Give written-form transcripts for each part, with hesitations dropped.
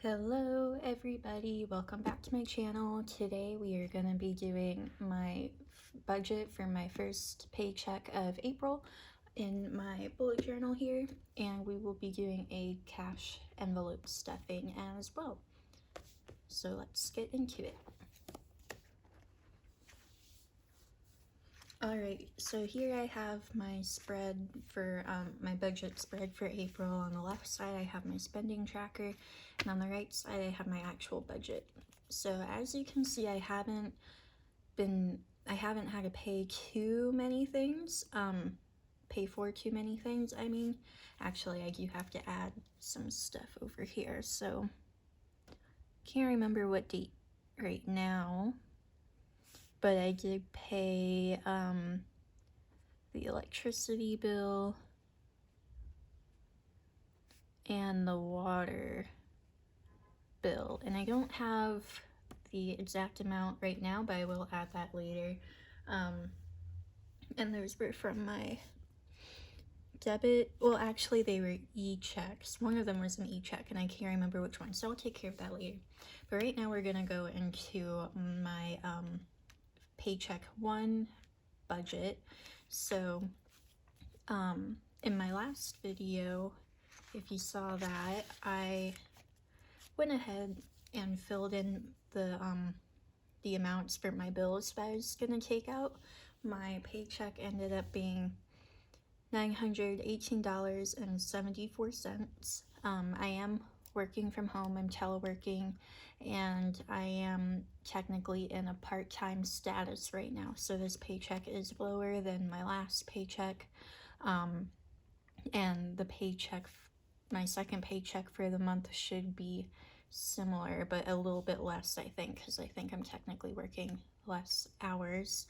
Hello everybody, welcome back to my channel. Today we are going to be doing my budget for my first paycheck of April in my bullet journal here, and we will be doing a cash envelope stuffing as well. So let's get into it. Alright, so here I have my spread for my budget spread for April. On the left side I have my spending tracker, and on the right side I have my actual budget. So as you can see, I haven't had to pay too many things, pay for too many things, I mean. Actually, I do have to add some stuff over here, so can't remember what date right now. But I did pay the electricity bill and the water bill. And I don't have the exact amount right now, but I will add that later. And those were from my debit. Well, actually, they were e-checks. One of them was an e-check, and I can't remember which one, so I'll take care of that later. But right now, we're going to go into my Paycheck 1 budget. So in my last video, if you saw that, I went ahead and filled in the amounts for my bills that I was gonna take out. My paycheck ended up being $918.74. I am working from home, I'm teleworking, and I am technically in a part-time status right now, so this paycheck is lower than my last paycheck, and the paycheck, my second paycheck for the month, should be similar, but a little bit less, I think, because I think I'm technically working less hours,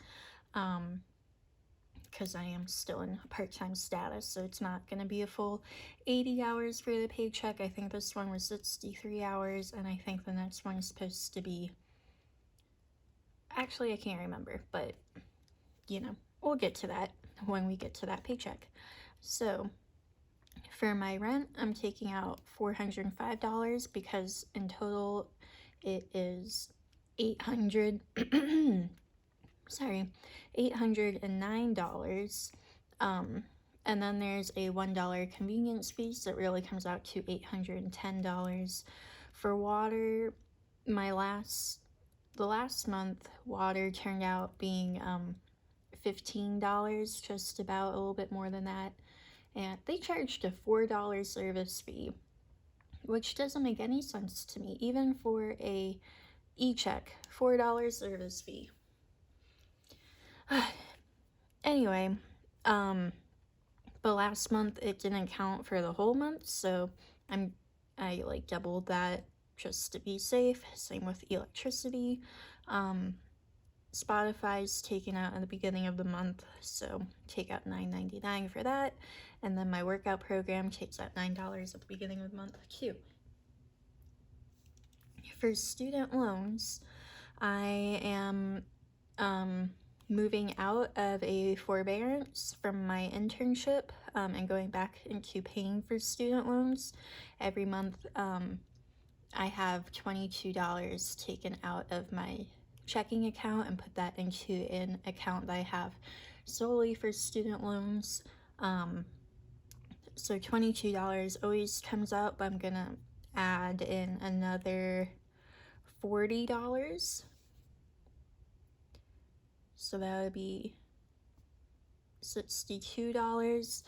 because I am still in a part-time status, so it's not going to be a full 80 hours for the paycheck. I think this one was 63 hours, and I think the next one is supposed to be, actually I can't remember, but you know, we'll get to that when we get to that paycheck. So for my rent, I'm taking out $405 because in total it is $809. And then there's a $1 convenience fee, so it really comes out to $810. For water, the last month, water turned out being $15, just about, a little bit more than that. And they charged a $4 service fee, which doesn't make any sense to me, even for a e-check. $4 service fee. Anyway, but last month it didn't count for the whole month, so I like doubled that just to be safe. Same with electricity. Spotify's taken out at the beginning of the month, so take out $9.99 for that, and then my workout program takes out $9 at the beginning of the month too. For student loans, I am moving out of a forbearance from my internship and going back into paying for student loans. Every month I have $22 taken out of my checking account and put that into an account that I have solely for student loans. So $22 always comes out, but I'm gonna add in another $40. So that would be $62.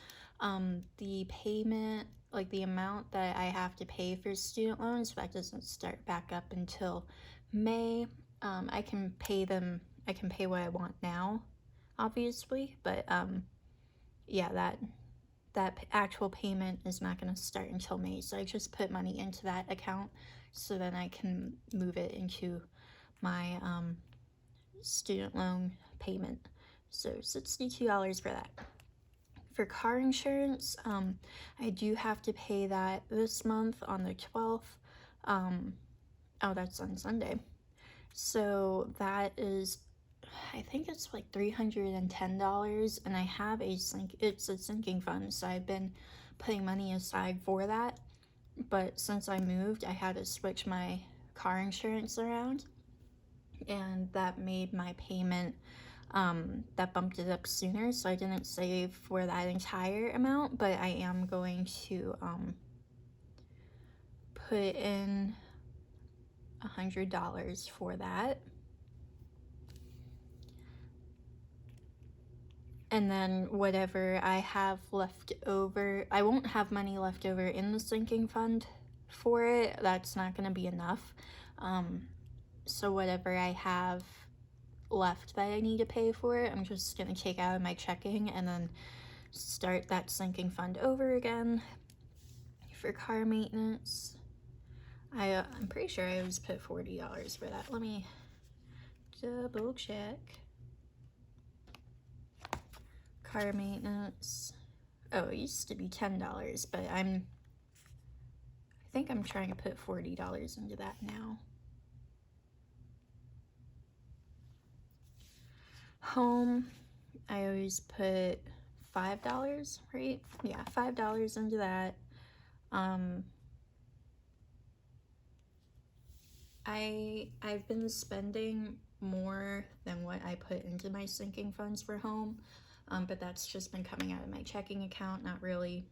The payment, like the amount that I have to pay for student loans, that doesn't start back up until May. I can pay what I want now, obviously, but yeah, that actual payment is not going to start until May, so I just put money into that account so then I can move it into my student loan payment. So $62 for that. For car insurance, I do have to pay that this month on the 12th. Oh, that's on Sunday. So that is, I think it's like $310, and I have it's a sinking fund, so I've been putting money aside for that. but since I moved, I had to switch my car insurance around, and that made my payment, that bumped it up sooner, so I didn't save for that entire amount, but I am going to put in $100 for that. And then whatever I have left over, I won't have money left over in the sinking fund for it. That's not going to be enough. So whatever I have left that I need to pay for it, I'm just going to take out of my checking and then start that sinking fund over again for car maintenance. I'm pretty sure I always put $40 for that. Let me double check. Car maintenance. Oh, it used to be $10, but I think I'm trying to put $40 into that now. Home, I always put $5, right? Yeah, $5 into that. I've been spending more than what I put into my sinking funds for home, but that's just been coming out of my checking account, not really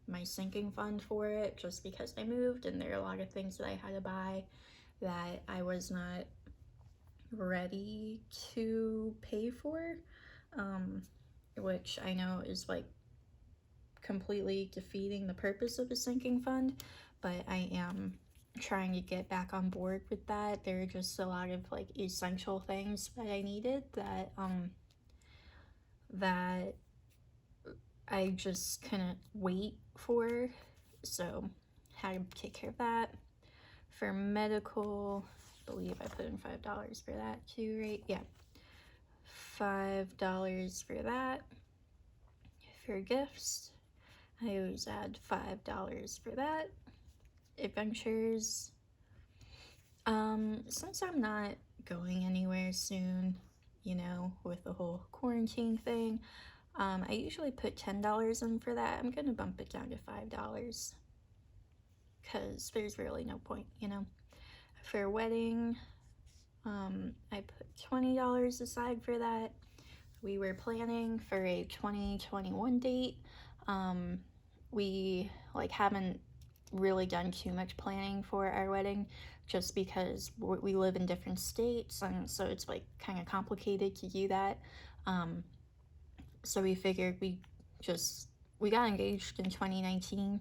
my sinking fund for it, just because I moved and there are a lot of things that I had to buy that I was not ready to pay for, which I know is like completely defeating the purpose of a sinking fund, but I am trying to get back on board with that. There are just a lot of like essential things that I needed that that I just couldn't wait for, so had to take care of that. For medical, I believe I put in $5 for that too, right? Yeah, $5 for that. For gifts, I always add $5 for that. Adventures, since I'm not going anywhere soon, you know, with the whole quarantine thing, I usually put $10 in for that. I'm gonna bump it down to $5 because there's really no point, you know. For wedding, I put $20 aside for that. We were planning for a 2021 date. We like haven't really done too much planning for our wedding just because we live in different states, and so it's like kind of complicated to do that. So we figured we got engaged in 2019,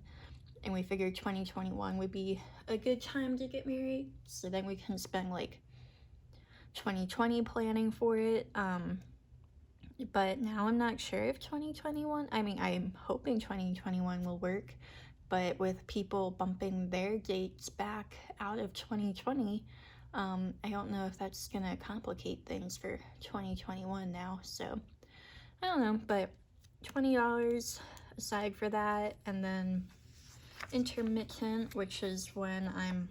and we figured 2021 would be a good time to get married, so then we can spend like 2020 planning for it. But now I'm not sure if 2021, I mean, I'm hoping 2021 will work, but with people bumping their dates back out of 2020, I don't know if that's gonna complicate things for 2021 now, so I don't know, but $20 aside for that, and then intermittent, which is when I'm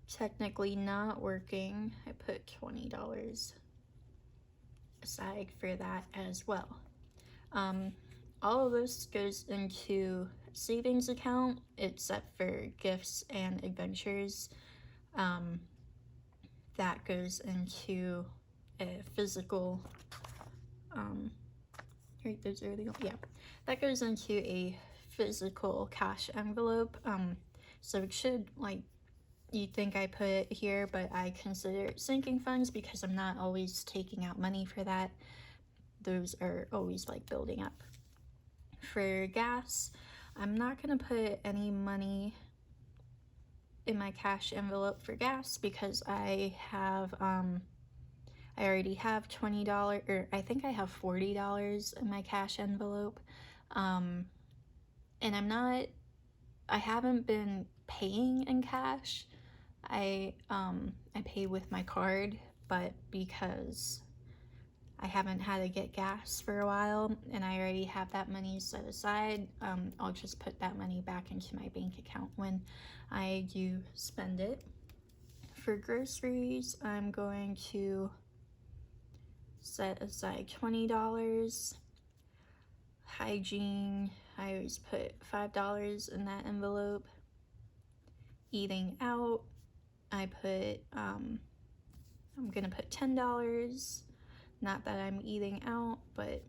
technically not working, I put $20 aside for that as well. All of this goes into savings account except for gifts and adventures. That goes into a physical, right, those are the, yeah, that goes into a physical cash envelope. So it should, like, you'd think I put it here, but I consider it sinking funds because I'm not always taking out money for that. Those are always like building up. For gas, I'm not gonna put any money in my cash envelope for gas because I already have $20, or I think I have $40 in my cash envelope, and I haven't been paying in cash. I pay with my card, but because I haven't had to get gas for a while and I already have that money set aside, I'll just put that money back into my bank account when I do spend it. For groceries, I'm going to set aside $20. Hygiene, I always put $5 in that envelope. eating out, I put, I'm gonna put $10. Not that I'm eating out, but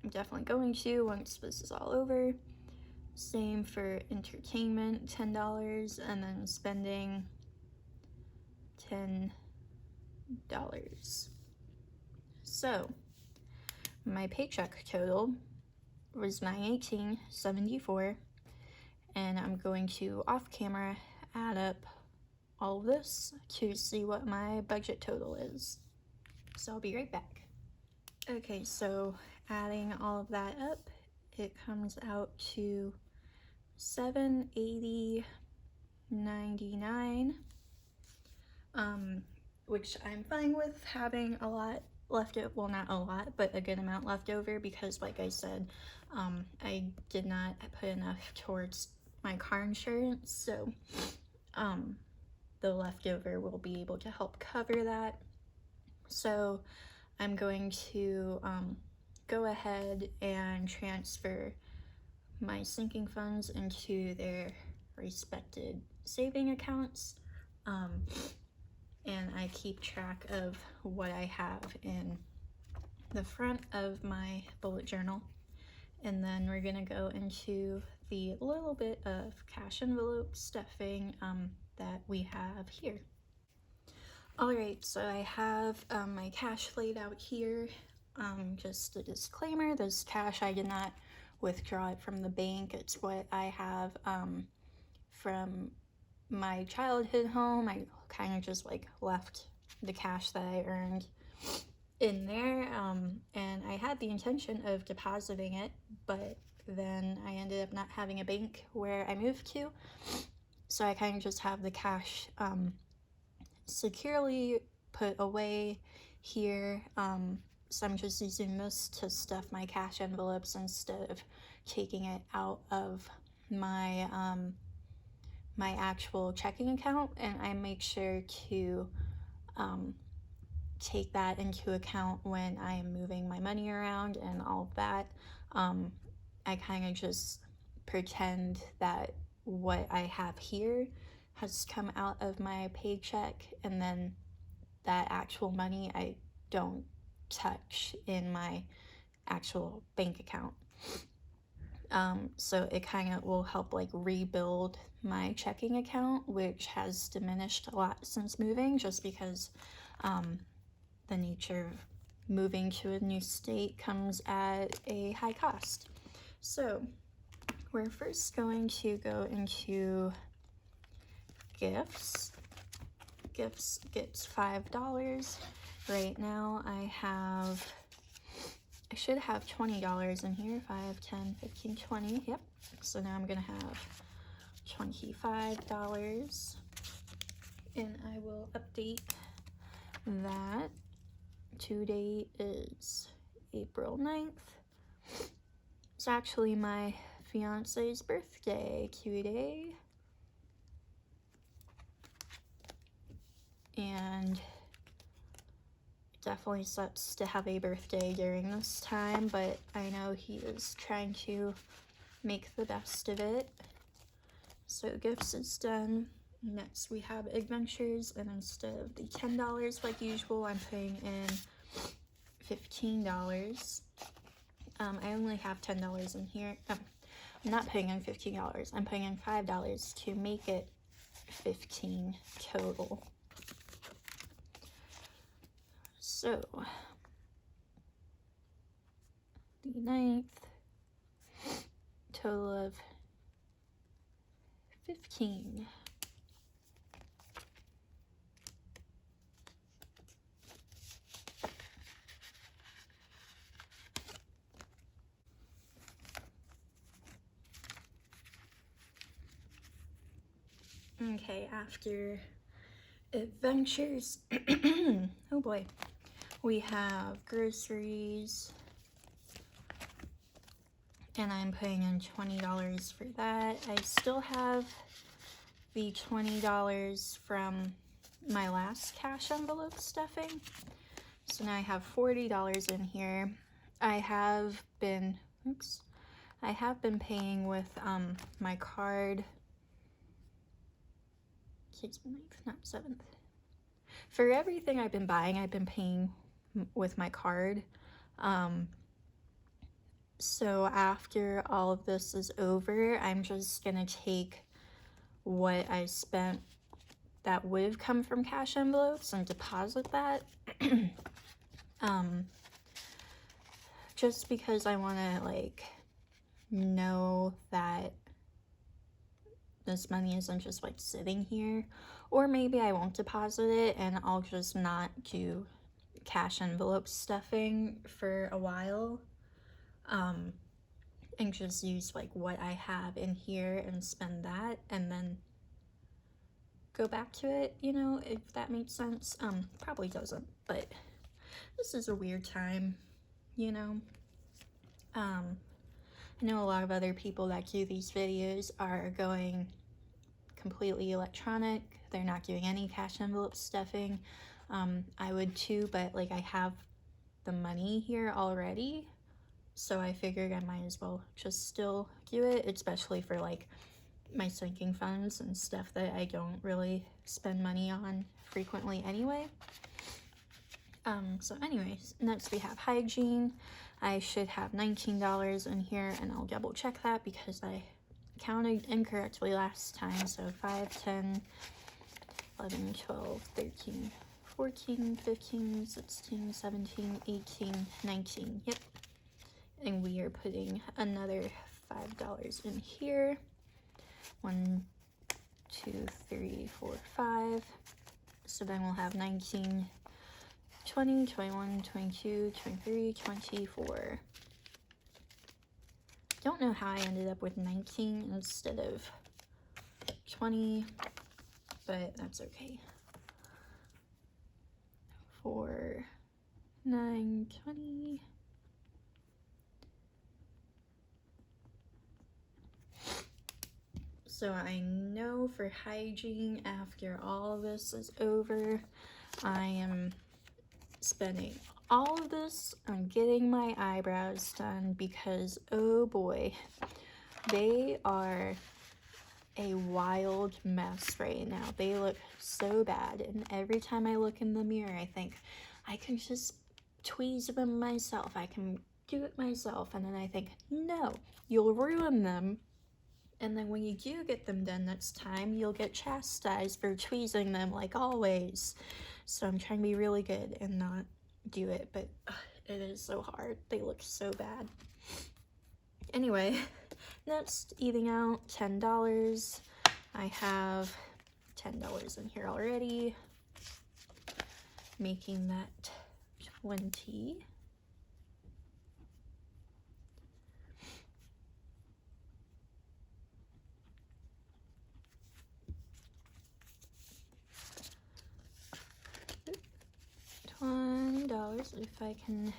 I'm definitely going to once this is all over. Same for entertainment, $10, and then spending $10. So my paycheck total was $918.74, and I'm going to off camera add up all of this to see what my budget total is. So I'll be right back. Okay, so adding all of that up, it comes out to $780.99, which I'm fine with having a lot left over. Well, not a lot, but a good amount left over, because like I said, I did not put enough towards my car insurance, so the leftover will be able to help cover that. So I'm going to go ahead and transfer my sinking funds into their respected saving accounts, and I keep track of what I have in the front of my bullet journal. And then we're gonna go into the little bit of cash envelope stuffing that we have here. Alright, so I have my cash laid out here. Just a disclaimer, this cash, I did not withdraw it from the bank. It's what I have from my childhood home. I kind of just like left the cash that I earned in there, and I had the intention of depositing it, but then I ended up not having a bank where I moved to, so I kind of just have the cash securely put away here. So I'm just using this to stuff my cash envelopes instead of taking it out of my my actual checking account, and I make sure to take that into account when I am moving my money around and all of that. I kind of just pretend that what I have here has come out of my paycheck, and then that actual money I don't touch in my actual bank account. So it kind of will help like rebuild my checking account, which has diminished a lot since moving, just because the nature of moving to a new state comes at a high cost. So we're first going to go into gifts. Gifts gets $5. Right now I should have $20 in here. 5, 10, 15, 20. Yep. So now I'm gonna have $25, and I will update that. Today is April 9th. It's actually my fiance's birthday. Cutie. And it definitely sucks to have a birthday during this time, but I know he is trying to make the best of it. So gifts is done. Next we have adventures, and instead of the $10 like usual, I'm putting in $15. I only have $10 in here. I'm not putting in $15. I'm putting in $5 to make it 15 total. So the 9th, total of 15. Okay, after adventures, oh boy, we have groceries, and I'm putting in $20 for that. I still have the $20 from my last cash envelope stuffing, so now I have $40 in here. I have been paying with my card 6th, 9th, not 7th. For everything I've been buying, I've been paying with my card. So after all of this is over, I'm just gonna take what I spent that would have come from cash envelopes and deposit that. Just because I want to like know that this money isn't just like sitting here, or maybe I won't deposit it and I'll just not do cash envelope stuffing for a while, and just use like what I have in here and spend that and then go back to it, you know, if that makes sense. Probably doesn't, but this is a weird time, you know. I know a lot of other people that do these videos are going completely electronic. They're not doing any cash envelope stuffing. I would too, but like I have the money here already, so I figured I might as well just still do it, especially for like my sinking funds and stuff that I don't really spend money on frequently anyway. So anyways, next we have hygiene. I should have $19 in here, and I'll double check that because I counted incorrectly last time. So 5, 10, 11, 12, 13, 14, 15, 16, 17, 18, 19. Yep. And we are putting another $5 in here. 1, 2, 3, 4, 5. So then we'll have 19, 20, 21, 22, 23, 24. Don't know how I ended up with 19 instead of 20, but that's okay. 4, 9, 20. So I know for hygiene, after all this is over, I am spending all of this on getting my eyebrows done because, oh boy, they are a wild mess right now. They look so bad, and every time I look in the mirror, I think I can just tweeze them myself. I can do it myself, and then I think, no, you'll ruin them. And then when you do get them done next time, you'll get chastised for tweezing them like always. So I'm trying to be really good and not do it, but it is so hard. They look so bad. Anyway, next, eating out, $10. I have $10 in here already, making that 20. $20, if I can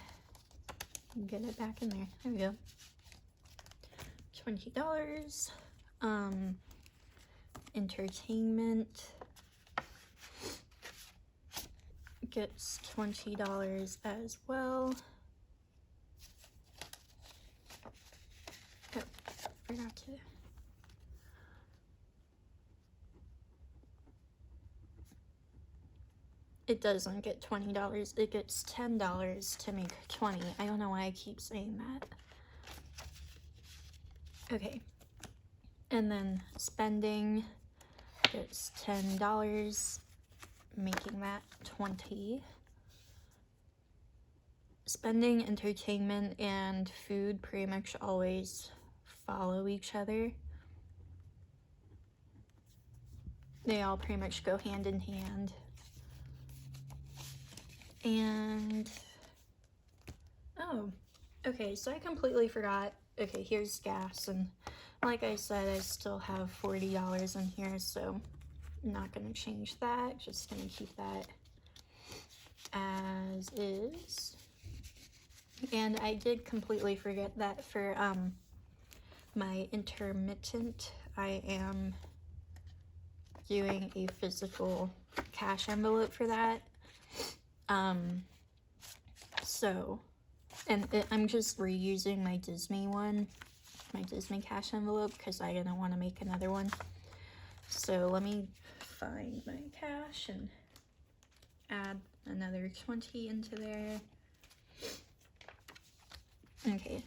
get it back in there. There we go. $20. Entertainment gets $20 as well. Oh, forgot to. It doesn't get $20, it gets $10 to make 20. I don't know why I keep saying that. Okay. And then spending gets $10, making that 20. Spending, entertainment, and food pretty much always follow each other. They all pretty much go hand in hand. And, oh, okay, so I completely forgot. Okay, here's gas, and like I said, I still have $40 in here, so I'm not gonna change that, just gonna keep that as is. And I did completely forget that for my intermittent, I am doing a physical cash envelope for that. So, and I'm just reusing my Disney one, my Disney cash envelope, because I didn't want to make another one. So let me find my cash and add another 20 into there. Okay,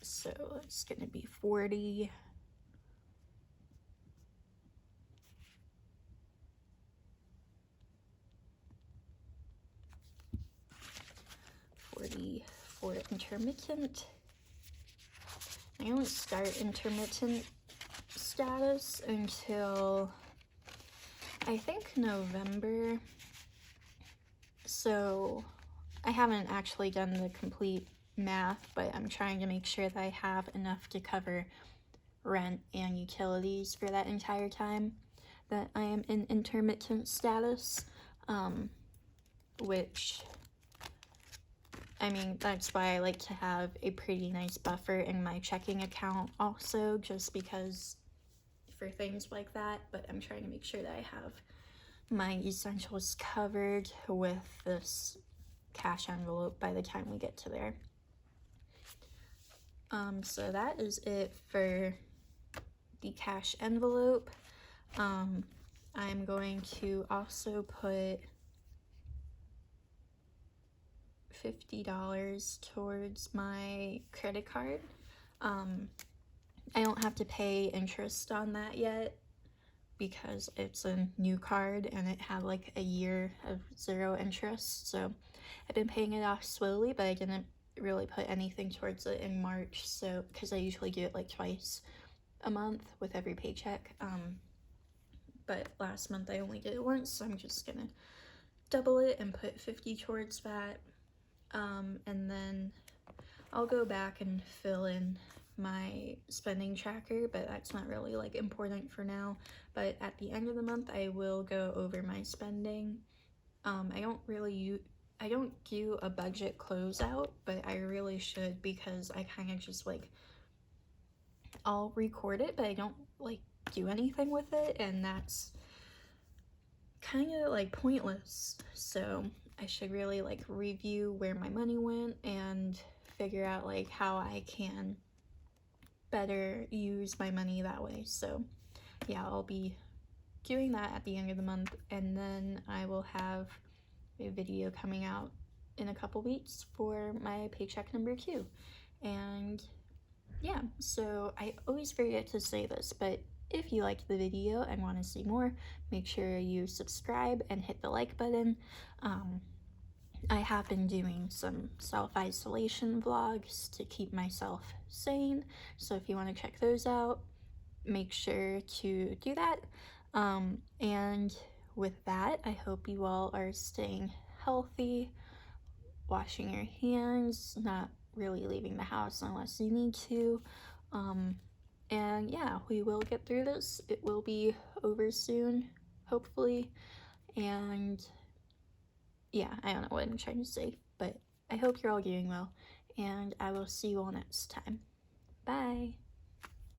so it's gonna be 40. For intermittent. I don't start intermittent status until I think November, so I haven't actually done the complete math, but I'm trying to make sure that I have enough to cover rent and utilities for that entire time that I am in intermittent status, which, I mean, that's why I like to have a pretty nice buffer in my checking account also, just because for things like that. But I'm trying to make sure that I have my essentials covered with this cash envelope by the time we get to there. So that is it for the cash envelope. I'm going to also put $50 towards my credit card. I don't have to pay interest on that yet because it's a new card and it had like a year of 0 interest, so I've been paying it off slowly, but I didn't really put anything towards it in March, so because I usually do it like twice a month with every paycheck, but last month I only did it once, so I'm just gonna double it and put 50 towards that. And then I'll go back and fill in my spending tracker, but that's not really like important for now. But at the end of the month I will go over my spending. I don't do a budget closeout, but I really should, because I kind of just like, I'll record it but I don't like do anything with it, and that's kind of like pointless. So I should really like review where my money went and figure out like how I can better use my money that way. So yeah, I'll be doing that at the end of the month, and then I will have a video coming out in a couple weeks for my paycheck number 2. And yeah, so I always forget to say this, but if you liked the video and want to see more, make sure you subscribe and hit the like button. I have been doing some self-isolation vlogs to keep myself sane, so if you want to check those out, make sure to do that. And with that, I hope you all are staying healthy, washing your hands, not really leaving the house unless you need to. And yeah, we will get through this. It will be over soon, hopefully. And yeah, I don't know what I'm trying to say, but I hope you're all doing well, and I will see you all next time. Bye!